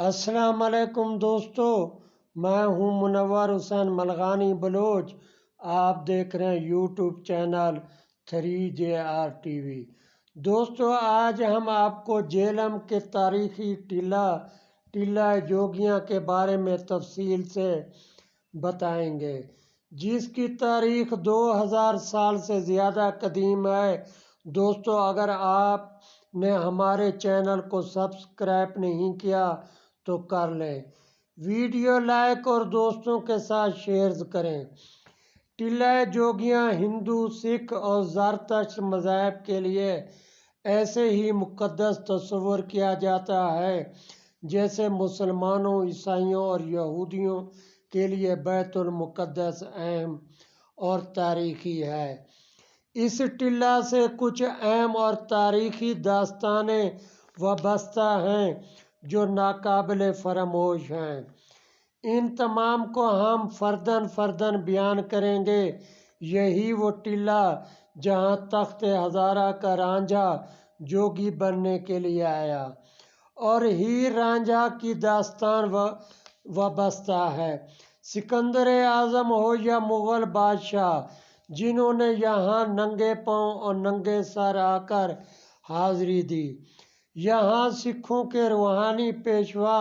السلام علیکم دوستو، میں ہوں منور حسین ملغانی بلوچ۔ آپ دیکھ رہے ہیں یوٹیوب چینل 3JR TV۔ دوستو، آج ہم آپ کو جہلم کے تاریخی ٹیلہ جوگیاں کے بارے میں تفصیل سے بتائیں گے، جس کی تاریخ 2000 سال سے زیادہ قدیم ہے۔ دوستو، اگر آپ نے ہمارے چینل کو سبسکرائب نہیں کیا تو کر لیں، ویڈیو لائک اور دوستوں کے ساتھ شیئر کریں۔ ٹیلہ جوگیاں ہندو، سکھ اور زرتشت مذاہب کے لیے ایسے ہی مقدس تصور کیا جاتا ہے جیسے مسلمانوں، عیسائیوں اور یہودیوں کے لیے بیت المقدس اہم اور تاریخی ہے۔ اس ٹیلہ سے کچھ اہم اور تاریخی داستانیں وابستہ ہیں جو ناقابل فراموش ہیں۔ ان تمام کو ہم فرداً بیان کریں گے۔ یہی وہ ٹیلہ جہاں تخت ہزارہ کا رانجھا جوگی بننے کے لیے آیا اور ہیر رانجھا کی داستان وابستہ ہے۔ سکندر اعظم ہو یا مغل بادشاہ جنہوں نے یہاں ننگے پاؤں اور ننگے سر آ کر حاضری دی، یہاں سکھوں کے روحانی پیشوا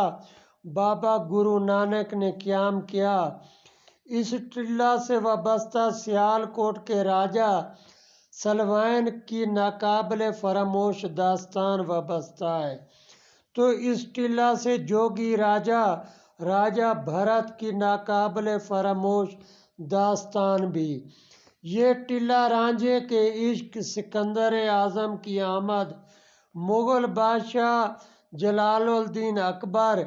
بابا گرو نانک نے قیام کیا۔ اس ٹیلہ سے وابستہ سیال کوٹ کے راجہ سلوین کی ناقابل فراموش داستان وابستہ ہے، تو اس ٹیلہ سے جوگی راجہ بھرت کی ناقابل فراموش داستان بھی۔ یہ ٹیلہ رانجھے کے عشق، سکندر اعظم کی آمد، مغل بادشاہ جلال الدین اکبر،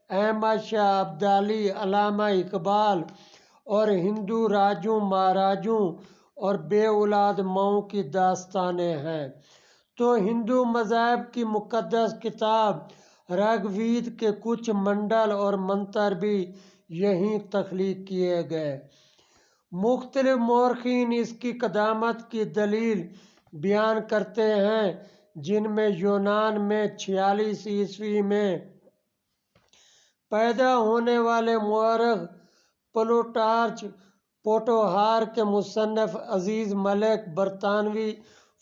احمد شاہ ابدالی، علامہ اقبال اور ہندو راجوں مہاراجوں اور بے اولاد ماؤں کی داستانیں ہیں۔ تو ہندو مذہب کی مقدس کتاب رگ وید کے کچھ منڈل اور منتر بھی یہیں تخلیق کیے گئے۔ مختلف مورخین اس کی قدامت کی دلیل بیان کرتے ہیں، جن میں یونان میں 46 عیسوی میں پیدا ہونے والے مورخ پلوٹارچ، پوٹوہار کے مصنف عزیز ملک برطانوی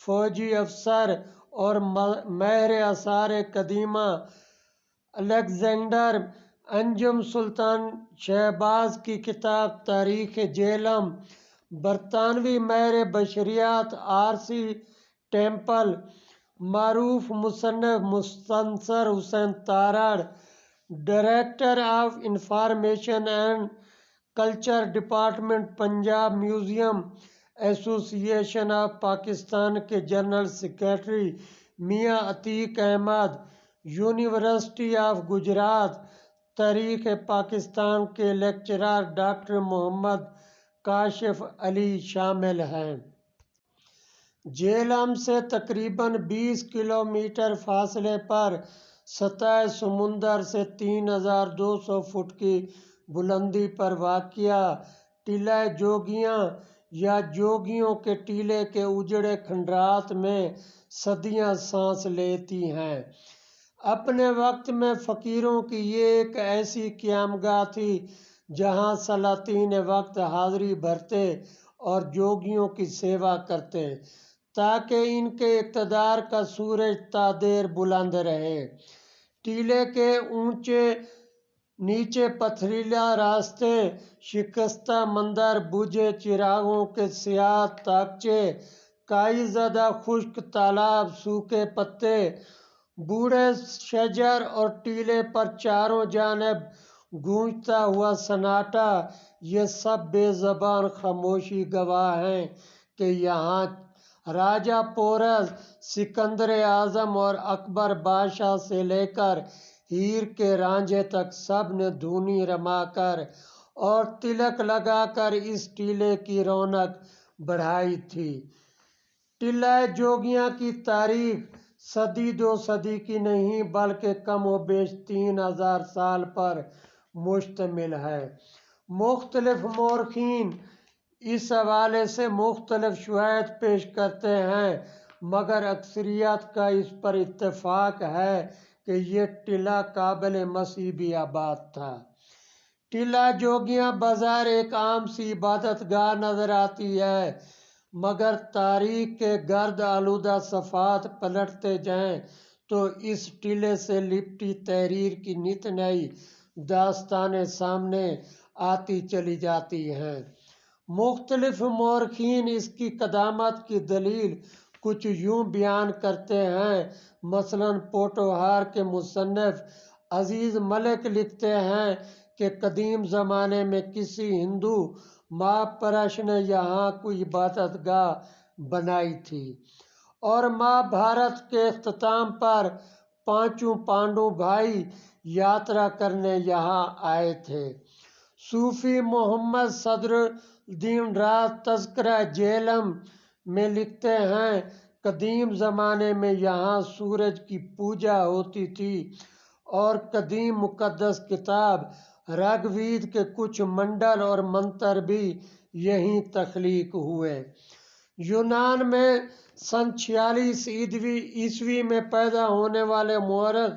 فوجی افسر اور ماہر آثار قدیمہ الیگزینڈر انجم سلطان شہباز کی کتاب تاریخ جہلم، برطانوی ماہر بشریات RC ٹیمپل، معروف مصنف Mustansar Hussain Tarar, director of information and culture department Punjab museum association of Pakistan کے general secretary Mian Atiq Ahmed, university of Gujrat تاریخ پاکستان کے لیکچرر ڈاکٹر محمد کاشف علی شامل ہیں۔ جہلم سے تقریباً 20 کلومیٹر فاصلے پر سطح سمندر سے 3200 فٹ کی بلندی پر واقع ٹیلہ جوگیاں یا جوگیوں کے ٹیلے کے اجڑے کھنڈرات میں صدیاں سانس لیتی ہیں۔ اپنے وقت میں فقیروں کی یہ ایک ایسی قیام گاہ تھی جہاں سلاطین وقت حاضری بھرتے اور جوگیوں کی سیوا کرتے تاکہ ان کے اقتدار کا سورج تا دیر بلند رہے۔ ٹیلے کے نیچے پتھریلا راستے، شکستہ مندر، بجھے چراغوں کے سیاہ طاقچے، کائی زدہ خشک تالاب، سوکھے پتے، بوڑھے شجر اور ٹیلے پر چاروں جانب گونجتا ہوا سناٹا، یہ سب بے زبان خاموشی گواہ ہیں کہ یہاں راجہ پورس، سکندر اعظم اور اکبر بادشاہ سے لے کر ہیر کے رانجھے تک سب نے دھونی رما کر اور تلک لگا کر اس ٹیلے کی رونق بڑھائی تھی۔ ٹیلہ جوگیاں کی تاریخ صدی دو صدی کی نہیں بلکہ کم و بیش 3000 سال پر مشتمل ہے۔ مختلف مورخین اس حوالے سے مختلف شواہد پیش کرتے ہیں، مگر اکثریت کا اس پر اتفاق ہے کہ یہ ٹیلہ قابل مسیح بھی آباد تھا۔ ٹیلہ جوگیاں بظاہر ایک عام سی عبادت گاہ نظر آتی ہے، مگر تاریخ کے گرد آلودہ صفحات پلٹتے جائیں تو اس ٹیلے سے لپٹی تحریر کی نت نئی داستانیں سامنے آتی چلی جاتی ہیں۔ مختلف مورخین اس کی قدامت کی دلیل کچھ یوں بیان کرتے ہیں۔ مثلاً پوٹوہار کے مصنف عزیز ملک لکھتے ہیں کہ قدیم زمانے میں کسی ہندو مہا پرش نے یہاں کوئی عبادت گاہ بنائی تھی، اور مہابھارت کے اختتام پر پانچوں پانڈو بھائی یاترا کرنے یہاں آئے تھے۔ صوفی محمد صدر الدین راز تذکرہ جہلم میں لکھتے ہیں، قدیم زمانے میں یہاں سورج کی پوجا ہوتی تھی، اور قدیم مقدس کتاب رگ وید کے کچھ منڈل اور منتر بھی یہیں تخلیق ہوئے۔ یونان میں سن 46 عیسوی میں پیدا ہونے والے مورخ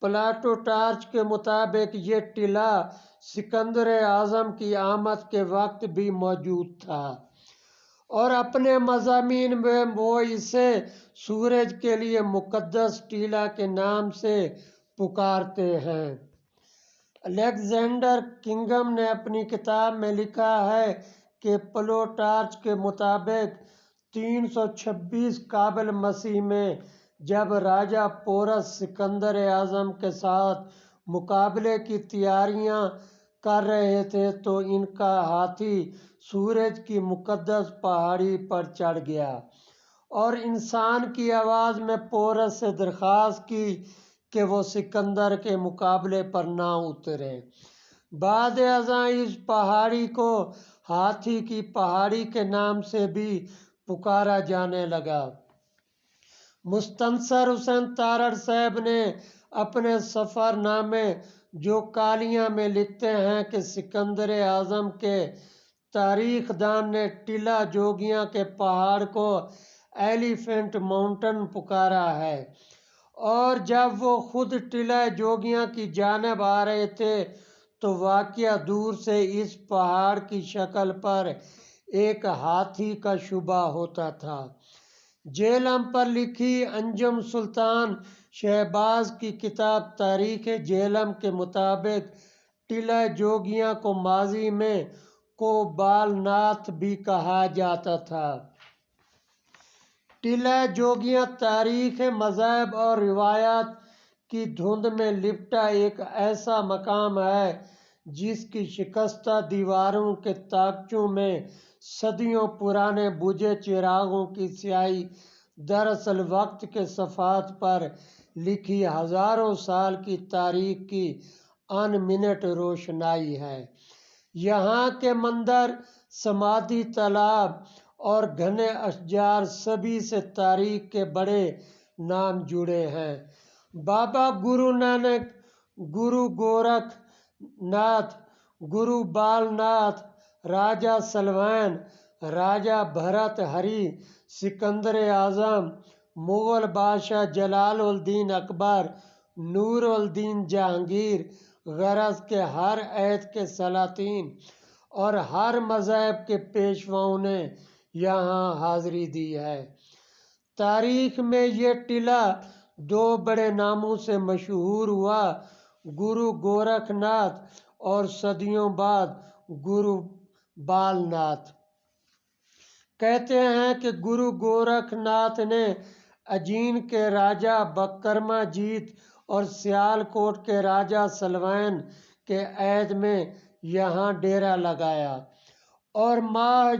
پلاٹوٹارچ کے مطابق یہ ٹیلہ سکندر اعظم کی آمد کے وقت بھی موجود تھا، اور اپنے مضامین میں وہ اسے سورج کے لیے مقدس ٹیلہ کے نام سے پکارتے ہیں۔ الیگزینڈر کنگم نے اپنی کتاب میں لکھا ہے کہ پلوٹارچ کے مطابق 326 قبل مسیح میں جب راجہ پورس سکندر اعظم کے ساتھ مقابلے کی تیاریاں کر رہے تھے تو ان کا ہاتھی سورج کی مقدس پہاڑی پر چڑھ گیا، اور انسان کی آواز میں پورس سے درخواست کی کہ وہ سکندر کے مقابلے پر نہ اترے۔ بعد ازاں اس پہاڑی کو ہاتھی کی پہاڑی کے نام سے بھی پکارا جانے لگا۔ مستنصر حسین تارڑ صاحب نے اپنے سفر نامے جوکالیاں میں لکھتے ہیں کہ سکندر اعظم کے تاریخ دان نے ٹیلہ جوگیاں کے پہاڑ کو ایلیفینٹ ماؤنٹن پکارا ہے، اور جب وہ خود ٹیلہ جوگیاں کی جانب آ رہے تھے تو واقعہ دور سے اس پہاڑ کی شکل پر ایک ہاتھی کا شبہ ہوتا تھا۔ جہلم پر لکھی انجم سلطان شہباز کی کتاب تاریخ جہلم کے مطابق ٹیلہ جوگیاں کو ماضی میں کوبال ناتھ بھی کہا جاتا تھا۔ ٹیلہ جوگیاں تاریخ، مذہب اور روایات کی دھند میں لپٹا ایک ایسا مقام ہے جس کی شکستہ دیواروں کے طاقچوں میں صدیوں پرانے بجھے چراغوں کی سیاہی دراصل وقت کے صفحات پر لکھی ہزاروں سال کی تاریخ کی ان منٹ روشنائی ہے۔ یہاں کے مندر، سمادھی تالاب اور گھنے اشجار سبھی سے تاریخ کے بڑے نام جڑے ہیں۔ بابا گرو نانک، گرو گورکھ ناتھ، گرو بال ناتھ، راجہ سلوان، راجہ بھرت ہری، سکندر اعظم، مغل بادشاہ جلال الدین اکبر، نور الدین جہانگیر، غرض کہ ہر عہد کے سلاطین اور ہر مذہب کے پیشواؤں نے یہاں حاضری دی ہے۔ تاریخ میں یہ ٹیلہ دو بڑے ناموں سے مشہور ہوا، گرو گورکھ ناتھ اور صدیوں بعد گرو بال ناتھ۔ کہتے ہیں کہ گرو گورکھ ناتھ نے اجین کے راجہ بکرما جیت اور سیال کوٹ کے راجہ سلوان کے عہد میں یہاں ڈیرا لگایا، اور مہا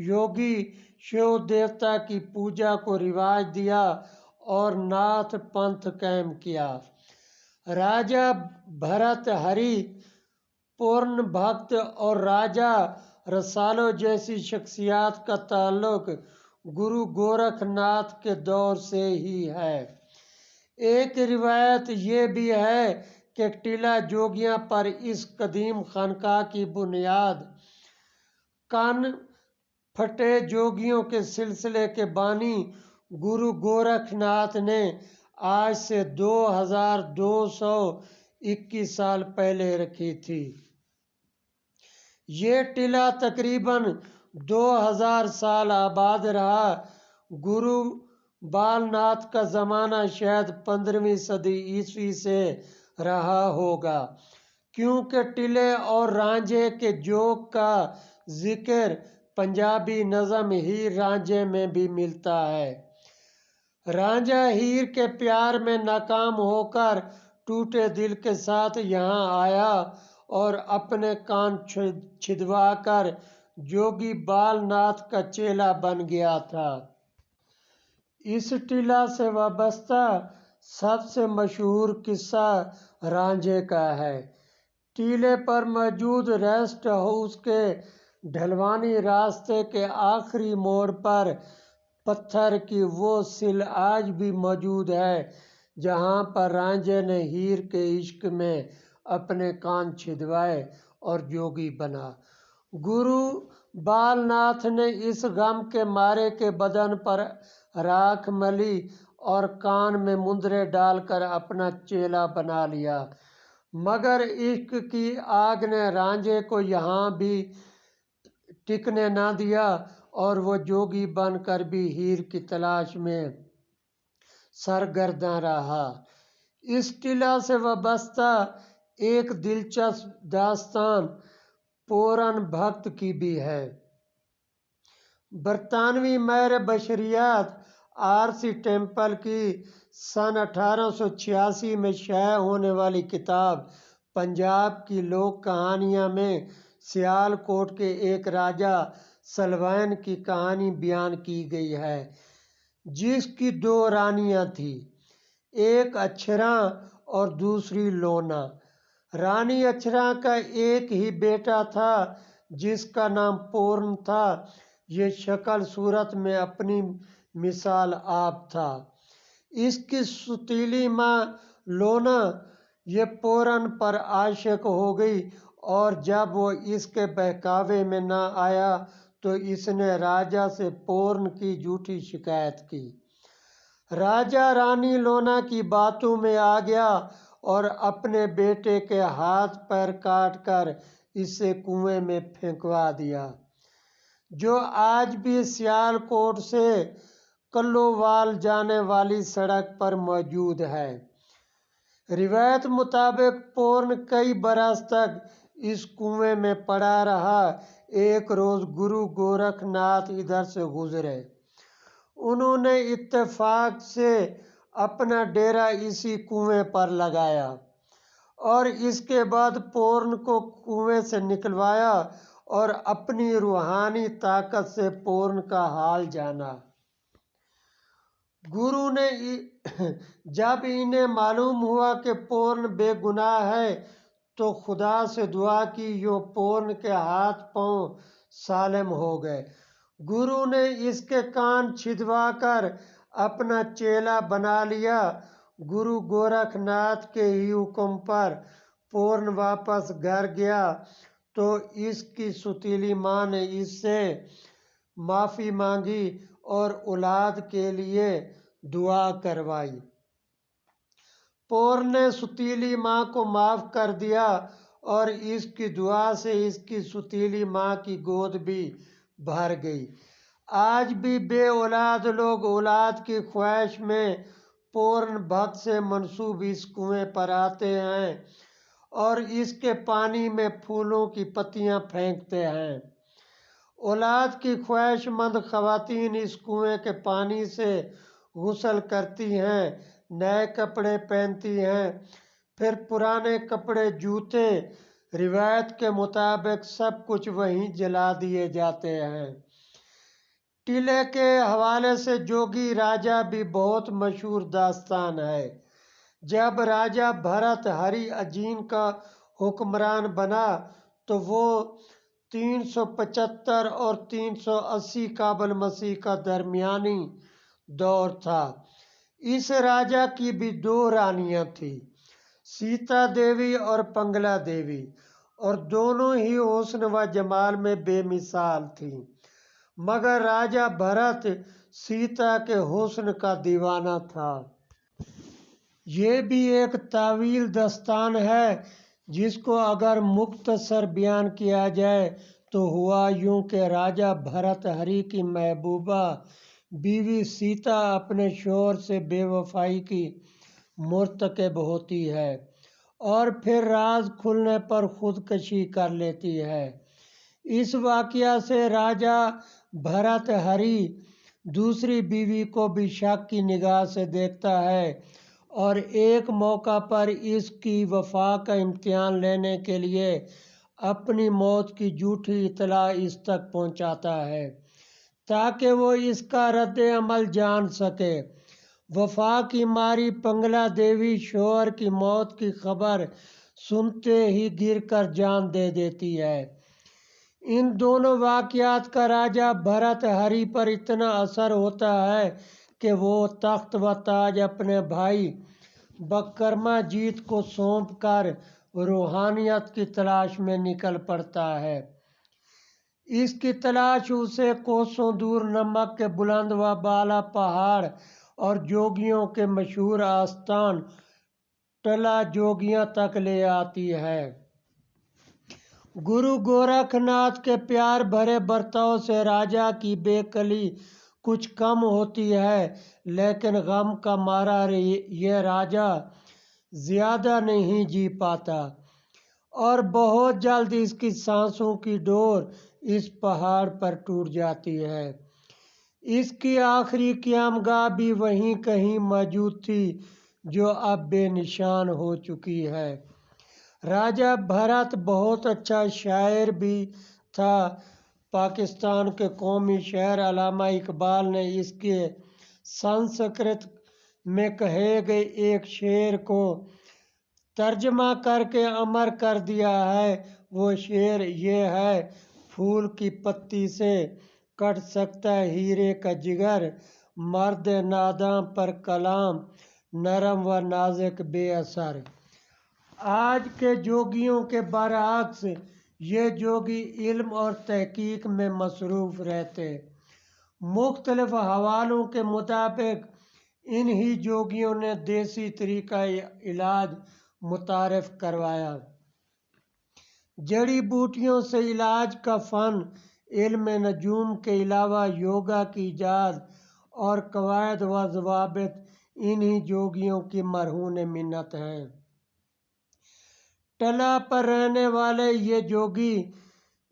یوگی شیو دیوتا کی پوجا کو رواج دیا اور ناتھ پنتھ قائم کیا۔ راجہ بھرت ہری، پورن بھگت اور راجہ رسالو جیسی شخصیات کا تعلق گرو گورکھ ناتھ کے دور سے ہی ہے۔ ایک روایت یہ بھی ہے کہ ٹیلہ جوگیاں پر اس قدیم خانقاہ کی بنیاد کن پھٹے جوگیوں کے سلسلے کے بانی گرو گورکھ ناتھ نے آج سے 2221 سال پہلے رکھی تھی۔ یہ ٹیلہ تقریباً 2000 سال آباد رہا۔ گرو بال ناتھ کا زمانہ شاید 15ویں صدی عیسوی سے رہا ہوگا، کیونکہ ٹیلے اور رانجھے کے جوگ کا ذکر پنجابی نظم ہیر رانجھے میں بھی ملتا ہے۔ رانجھا ہیر کے پیار میں ناکام ہو کر ٹوٹے دل کے ساتھ یہاں آیا اور اپنے کان چھدوا کر جوگی بال ناتھ کا چیلا بن گیا تھا۔ اس ٹیلہ سے وابستہ سب سے مشہور قصہ رانجھے کا ہے۔ ٹیلے پر موجود ریسٹ ہاؤس کے ڈھلوانی راستے کے آخری موڑ پر پتھر کی وہ سل آج بھی موجود ہے جہاں پر رانجھے نے ہیر کے عشق میں اپنے کان چھدوائے اور جوگی بنا۔ گرو بال ناتھ نے اس غم کے مارے کے بدن پر راکھ ملی اور کان میں مندرے ڈال کر اپنا چیلا بنا لیا، مگر عشق کی آگ نے رانجھے کو یہاں بھی ٹکنے نہ دیا اور وہ جوگی بن کر بھی ہیر کی تلاش میں سرگرداں رہا۔ اس ٹیلہ سے وابستہ ایک دلچسپ داستان پورن بھگت کی بھی ہے۔ برطانوی ماہر بشریات آر.سی. ٹیمپل کی سن 1886 میں شائع ہونے والی کتاب پنجاب کی لوک کہانیاں میں سیال کوٹ کے ایک راجا سلوین کی کہانی بیان کی گئی ہے، جس کی 2 رانیاں تھیں، ایک اچھراں اور دوسری لونا۔ رانی اچھراں کا ایک ہی بیٹا تھا جس کا نام پورن تھا۔ یہ شکل صورت میں اپنی مثال آپ تھا۔ اس کی سوتیلی ماں لونا یہ پورن پر عاشق ہو گئی اور جب وہ اس کے بہکاوے میں نہ آیا تو اس نے راجا سے پورن کی جھوٹی شکایت کی۔ راجا رانی لونا کی باتوں میں آ گیا اور اپنے بیٹے کے ہاتھ پیر کاٹ کر اسے کنویں میں پھینکوا دیا، جو آج بھی سیال کوٹ سے کلووال جانے والی سڑک پر موجود ہے۔ روایت مطابق پورن کئی برس تک اس کنویں میں پڑا رہا۔ ایک روز گرو گورکھ ناتھ ادھر سے گزرے۔ انہوں نے اتفاق سے اپنا ڈیرا اسی کنویں پر لگایا اور اس کے بعد پورن کو کنویں سے نکلوایا اور اپنی روحانی طاقت سے پورن کا حال جانا۔ گرو نے جب انہیں معلوم ہوا کہ پورن بے گناہ ہے تو خدا سے دعا کی، یوں پورن کے ہاتھ پاؤں سالم ہو گئے۔ گرو نے اس کے کان چھدوا کر اپنا چیلا بنا لیا۔ گرو گورکھ ناتھ کے ہی حکم پر پورن واپس گھر گیا تو اس کی سوتیلی ماں نے اس سے معافی مانگی اور اولاد کے لیے دعا کروائی۔ پورن نے سوتیلی ماں کو معاف کر دیا اور اس کی دعا سے اس کی سوتیلی ماں کی گود بھی بھر گئی۔ آج بھی بے اولاد لوگ اولاد کی خواہش میں پورن بھگت سے منسوب اس کنویں پر آتے ہیں اور اس کے پانی میں پھولوں کی پتیاں پھینکتے ہیں۔ اولاد کی خواہش مند خواتین اس کنویں کے پانی سے غسل کرتی ہیں، نئے کپڑے پہنتی ہیں، پھر پرانے کپڑے، جوتے، روایت کے مطابق سب کچھ وہیں جلا دیے جاتے ہیں۔ ٹیلے کے حوالے سے جوگی راجا بھی بہت مشہور داستان ہے۔ جب راجا بھرت ہری اجین کا حکمران بنا تو وہ 375 اور 380 قبل مسیح کا درمیانی دور تھا۔ اس راجا کی بھی 2 رانیاں تھیں، سیتا دیوی اور پنگلا دیوی، اور دونوں ہی حسن و جمال میں بے مثال تھیں، مگر راجا بھرت سیتا کے حسن کا دیوانہ تھا۔ یہ بھی ایک طویل داستان ہے جس کو اگر مختصر بیان کیا جائے تو ہوا یوں کہ راجہ بھرت ہری کی محبوبہ بیوی سیتا اپنے شوہر سے بے وفائی کی مرتکب ہوتی ہے اور پھر راز کھلنے پر خودکشی کر لیتی ہے۔ اس واقعہ سے راجہ بھرت ہری دوسری بیوی کو بھی شک کی نگاہ سے دیکھتا ہے اور ایک موقع پر اس کی وفا کا امتحان لینے کے لیے اپنی موت کی جھوٹی اطلاع اس تک پہنچاتا ہے تاکہ وہ اس کا رد عمل جان سکے۔ وفا کی ماری پنگلا دیوی شوہر کی موت کی خبر سنتے ہی گر کر جان دے دیتی ہے۔ ان دونوں واقعات کا راجہ بھرت ہری پر اتنا اثر ہوتا ہے کہ وہ تخت و تاج اپنے بھائی بکرما جیت کو سونپ کر روحانیت کی تلاش میں نکل پڑتا ہے۔ اس کی تلاش اسے کوسوں دور نمک کے بلند و بالا پہاڑ اور جوگیوں کے مشہور آستان ٹلا جوگیاں تک لے آتی ہے۔ گرو گورکھ ناتھ کے پیار بھرے برتاؤ سے راجہ کی بے کلی کچھ کم ہوتی ہے، لیکن غم کا مارا یہ راجہ زیادہ نہیں جی پاتا اور بہت جلد اس کی سانسوں کی ڈور اس پہاڑ پر ٹوٹ جاتی ہے۔ اس کی آخری قیام گاہ بھی وہیں کہیں موجود تھی جو اب بے نشان ہو چکی ہے۔ راجہ بھرت بہت اچھا شاعر بھی تھا۔ پاکستان کے قومی شاعر علامہ اقبال نے اس کے سنسکرت میں کہے گئے ایک شعر کو ترجمہ کر کے امر کر دیا ہے۔ وہ شعر یہ ہے: پھول کی پتی سے کٹ سکتا ہے ہیرے کا جگر، مرد ناداں پر کلام نرم و نازک بے اثر۔ آج کے جوگیوں کے برعکس یہ جوگی علم اور تحقیق میں مصروف رہتے۔ مختلف حوالوں کے مطابق انہی جوگیوں نے دیسی طریقہ علاج متعارف کروایا۔ جڑی بوٹیوں سے علاج کا فن علم نجوم کے علاوہ یوگا کی ایجاد اور قواعد و ضوابط انہی جوگیوں کی مرہون منت ہیں۔ ٹلا پر رہنے والے یہ جوگی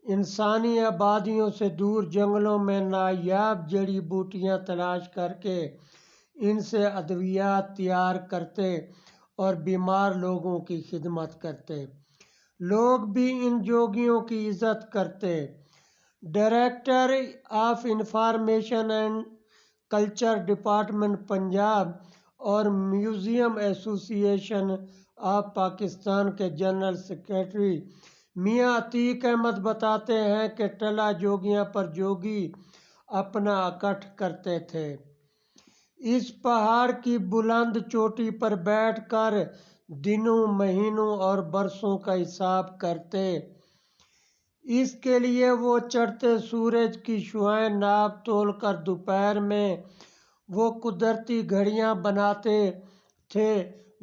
انسانی آبادیوں سے دور جنگلوں میں نایاب جڑی بوٹیاں تلاش کر کے ان سے ادویات تیار کرتے اور بیمار لوگوں کی خدمت کرتے۔ لوگ بھی ان جوگیوں کی عزت کرتے۔ Director of information and culture department Punjab اور museum association of Pakistan کے جنرل سیکرٹری میاں عتیق احمد بتاتے ہیں کہ ٹلا جوگیاں پر جوگی اپنا اکٹھ کرتے تھے۔ اس پہاڑ کی بلند چوٹی پر بیٹھ کر دنوں، مہینوں اور برسوں کا حساب کرتے۔ اس کے لیے وہ چڑھتے سورج کی شعاعیں ناپ تول کر دوپہر میں وہ قدرتی گھڑیاں بناتے تھے۔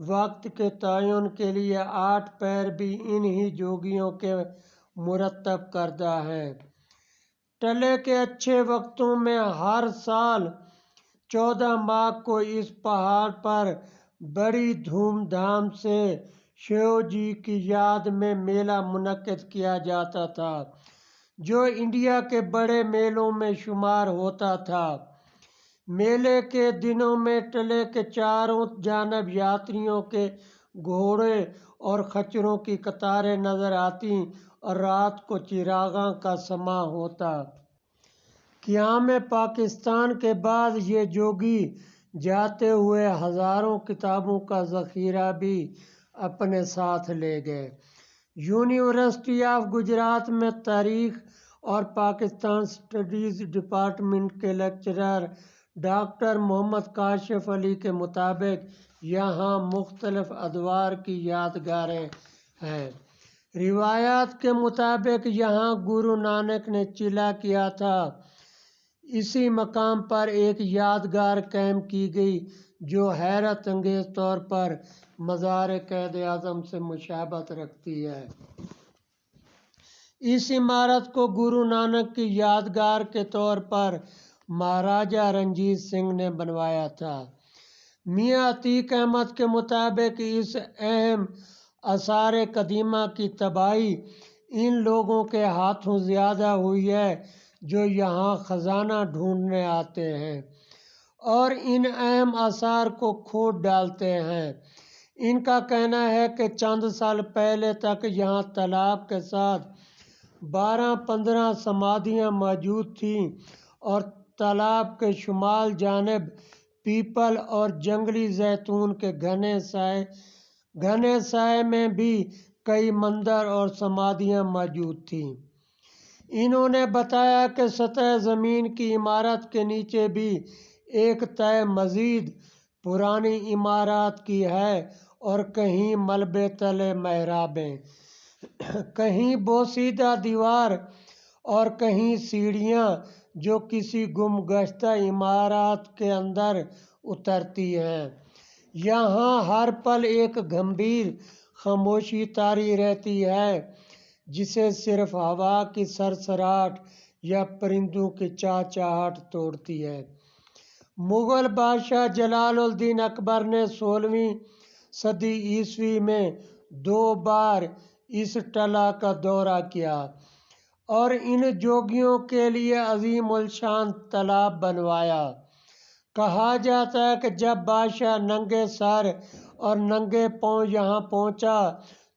وقت کے تعین کے لیے 8 پیر بھی انہی جوگیوں کے مرتب کردہ ہیں۔ ٹلے کے اچھے وقتوں میں ہر سال 14 ماہ کو اس پہاڑ پر بڑی دھوم دھام سے شیو جی کی یاد میں میلہ منعقد کیا جاتا تھا جو انڈیا کے بڑے میلوں میں شمار ہوتا تھا۔ میلے کے دنوں میں ٹلے کے چاروں جانب یاتریوں کے گھوڑے اور خچروں کی قطاریں نظر آتی اور رات کو چراغاں کا سماں ہوتا۔ قیام پاکستان کے بعد یہ جوگی جاتے ہوئے ہزاروں کتابوں کا ذخیرہ بھی اپنے ساتھ لے گئے۔ یونیورسٹی آف گجرات میں تاریخ اور پاکستان اسٹڈیز ڈپارٹمنٹ کے لیکچرر ڈاکٹر محمد کاشف علی کے مطابق یہاں مختلف ادوار کی یادگاریں ہیں۔ روایات کے مطابق یہاں گرو نانک نے چلا کیا تھا۔ اسی مقام پر ایک یادگار قائم کی گئی جو حیرت انگیز طور پر مزار قائد اعظم سے مشابہت رکھتی ہے۔ اس عمارت کو گرو نانک کی یادگار کے طور پر مہاراجہ رنجیت سنگھ نے بنوایا تھا۔ میاں عتیق احمد کے مطابق اس اہم آثار قدیمہ کی تباہی ان لوگوں کے ہاتھوں زیادہ ہوئی ہے جو یہاں خزانہ ڈھونڈنے آتے ہیں اور ان اہم آثار کو کھود ڈالتے ہیں۔ ان کا کہنا ہے کہ چند سال پہلے تک یہاں تالاب کے ساتھ 12-15 سمادھیاں موجود تھیں اور تالاب کے شمال جانب پیپل اور جنگلی زیتون کے گھنے سائے میں بھی کئی مندر اور سمادھیاں موجود تھیں۔ انہوں نے بتایا کہ سطح زمین کی عمارت کے نیچے بھی ایک تہہ مزید پرانی عمارات کی ہے اور کہیں ملبے تلے محرابیں، کہیں بوسیدہ دیوار اور کہیں سیڑھیاں جو کسی گم گشتہ عمارات کے اندر اترتی ہیں۔ یہاں ہر پل ایک گمبھیر خاموشی طاری رہتی ہے جسے صرف ہوا کی سرسراہٹ یا پرندوں کی چہچہاہٹ توڑتی ہے۔ مغل بادشاہ جلال الدین اکبر نے 16ویں صدی عیسوی میں 2 بار اس ٹلہ کا دورہ کیا اور ان جوگیوں کے لیے عظیم الشان تالاب بنوایا۔ کہا جاتا ہے کہ جب بادشاہ ننگے سر اور ننگے پاؤں یہاں پہنچا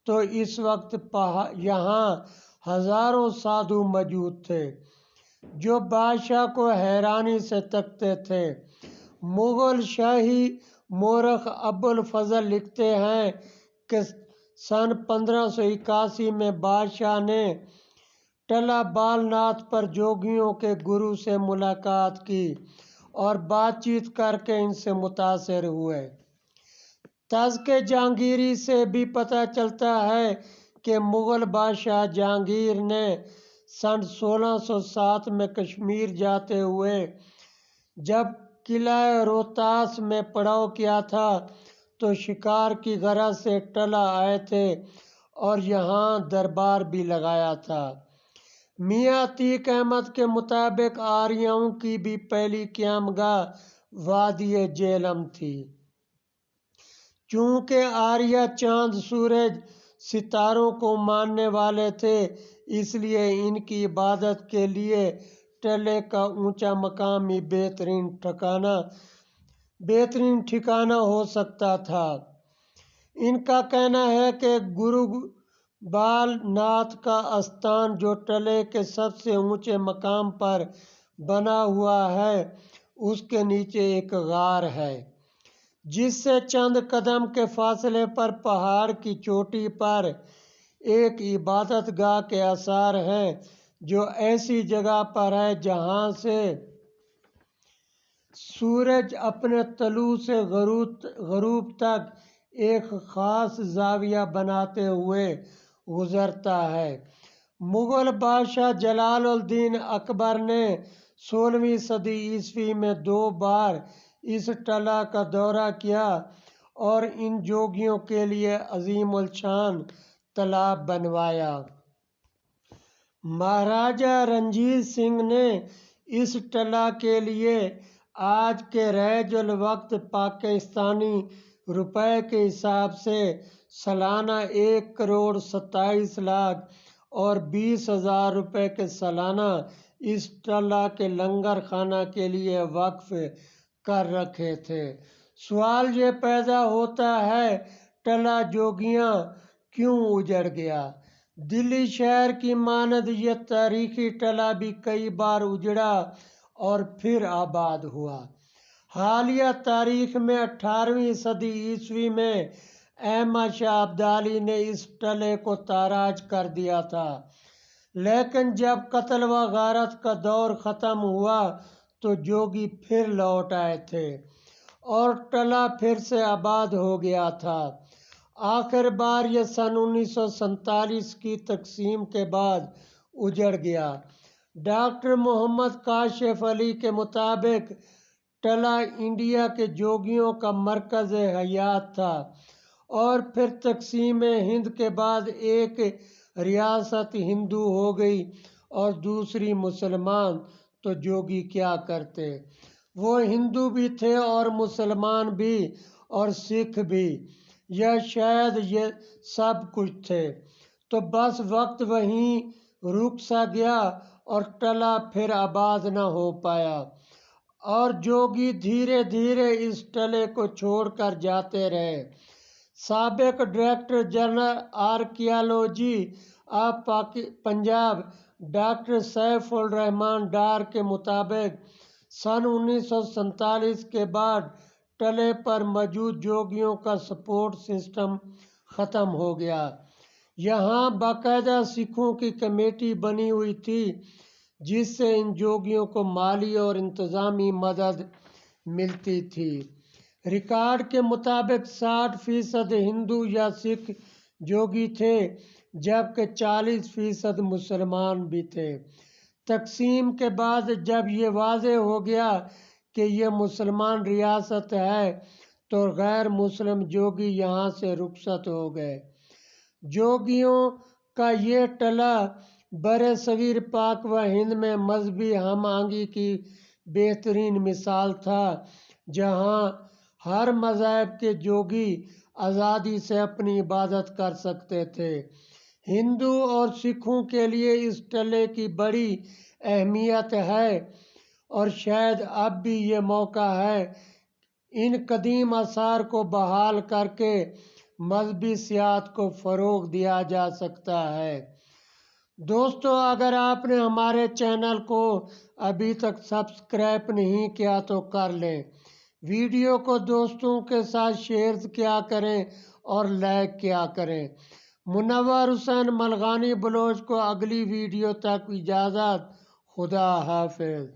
تو اس وقت یہاں ہزاروں سادھو موجود تھے جو بادشاہ کو حیرانی سے تکتے تھے۔ مغل شاہی مورخ ابو الفضل لکھتے ہیں کہ سن 1581 میں بادشاہ نے ٹلہ بال ناتھ پر جوگیوں کے گرو سے ملاقات کی اور بات چیت کر کے ان سے متاثر ہوئے۔ تذکرہ جہانگیری سے بھی پتہ چلتا ہے کہ مغل بادشاہ جہانگیر نے سن 1607 میں کشمیر جاتے ہوئے جب قلعہ روہتاس میں پڑاؤ کیا تھا تو شکار کی غرض سے ٹلہ آئے تھے اور یہاں دربار بھی لگایا تھا۔ میاں عتیق احمد کے مطابق آریاؤں کی بھی پہلی قیام گاہ وادی جہلم تھی۔ چونکہ آریہ چاند سورج ستاروں کو ماننے والے تھے اس لیے ان کی عبادت کے لیے ٹلے کا اونچا مقام ہی بہترین ٹھکانہ ہو سکتا تھا۔ ان کا کہنا ہے کہ گرو بال ناتھ کا استان جو ٹلے کے سب سے اونچے مقام پر بنا ہوا ہے اس کے نیچے ایک غار ہے جس سے چند قدم کے فاصلے پر پہاڑ کی چوٹی پر ایک عبادت گاہ کے آثار ہیں جو ایسی جگہ پر ہے جہاں سے سورج اپنے طلوع سے غروب تک ایک خاص زاویہ بناتے ہوئے گزرتا ہے۔ مغل بادشاہ جلال الدین اکبر نے 16ویں صدی عیسوی میں 2 بار اس ٹلہ کا دورہ کیا اور ان جوگیوں کے لیے عظیم الشان تالاب بنوایا۔ مہاراجہ رنجیت سنگھ نے اس ٹلہ کے لیے آج کے رائج الوقت پاکستانی روپے کے حساب سے سالانہ 1,27,00,000 اور 20,000 روپے کے سالانہ اس ٹلہ کے لنگر خانہ کے لیے وقف کر رکھے تھے۔ سوال یہ پیدا ہوتا ہے ٹلہ جوگیاں کیوں اجڑ گیا؟ دلی شہر کی مانند یہ تاریخی ٹلہ بھی کئی بار اجڑا اور پھر آباد ہوا۔ حالیہ تاریخ میں 18ویں صدی عیسوی میں احمد شاہ ابدالی نے اس ٹلے کو تاراج کر دیا تھا، لیکن جب قتل و غارت کا دور ختم ہوا تو جوگی پھر لوٹ آئے تھے اور ٹلہ پھر سے آباد ہو گیا تھا۔ آخر بار یہ سن 1947 کی تقسیم کے بعد اجڑ گیا۔ ڈاکٹر محمد کاشف علی کے مطابق ٹلا انڈیا کے جوگیوں کا مرکز حیات تھا، اور پھر تقسیم ہند کے بعد ایک ریاست ہندو ہو گئی اور دوسری مسلمان، تو جوگی کیا کرتے؟ وہ ہندو بھی تھے اور مسلمان بھی اور سکھ بھی، یا شاید یہ سب کچھ تھے۔ تو بس وقت وہیں رک سا گیا اور ٹلا پھر آباد نہ ہو پایا، اور جوگی دھیرے دھیرے اس ٹلے کو چھوڑ کر جاتے رہے۔ سابق director general archaeology of Punjab doctor Saif ur-Rehman Dar کے مطابق سن 1947 کے بعد ٹلے پر موجود جوگیوں کا سپورٹ سسٹم ختم ہو گیا۔ یہاں باقاعدہ سکھوں کی کمیٹی بنی ہوئی تھی جس سے ان جوگیوں کو مالی اور انتظامی مدد ملتی تھی۔ ریکارڈ کے مطابق 60% ہندو یا سکھ جوگی تھے، جبکہ 40% مسلمان بھی تھے۔ تقسیم کے بعد جب یہ واضح ہو گیا کہ یہ مسلمان ریاست ہے تو غیر مسلم جوگی یہاں سے رخصت ہو گئے۔ جوگیوں کا یہ ٹلا برصغیر پاک و ہند میں مذہبی ہم آہنگی کی بہترین مثال تھا، جہاں ہر مذہب کے جوگی آزادی سے اپنی عبادت کر سکتے تھے۔ ہندو اور سکھوں کے لیے اس ٹلے کی بڑی اہمیت ہے، اور شاید اب بھی یہ موقع ہے ان قدیم آثار کو بحال کر کے مذہبی سیاحت کو فروغ دیا جا سکتا ہے۔ دوستو، اگر آپ نے ہمارے چینل کو ابھی تک سبسکرائب نہیں کیا تو کر لیں، ویڈیو کو دوستوں کے ساتھ شیئر کیا کریں اور لائک کیا کریں۔ منور حسین ملغانی بلوچ کو اگلی ویڈیو تک اجازت۔ خدا حافظ۔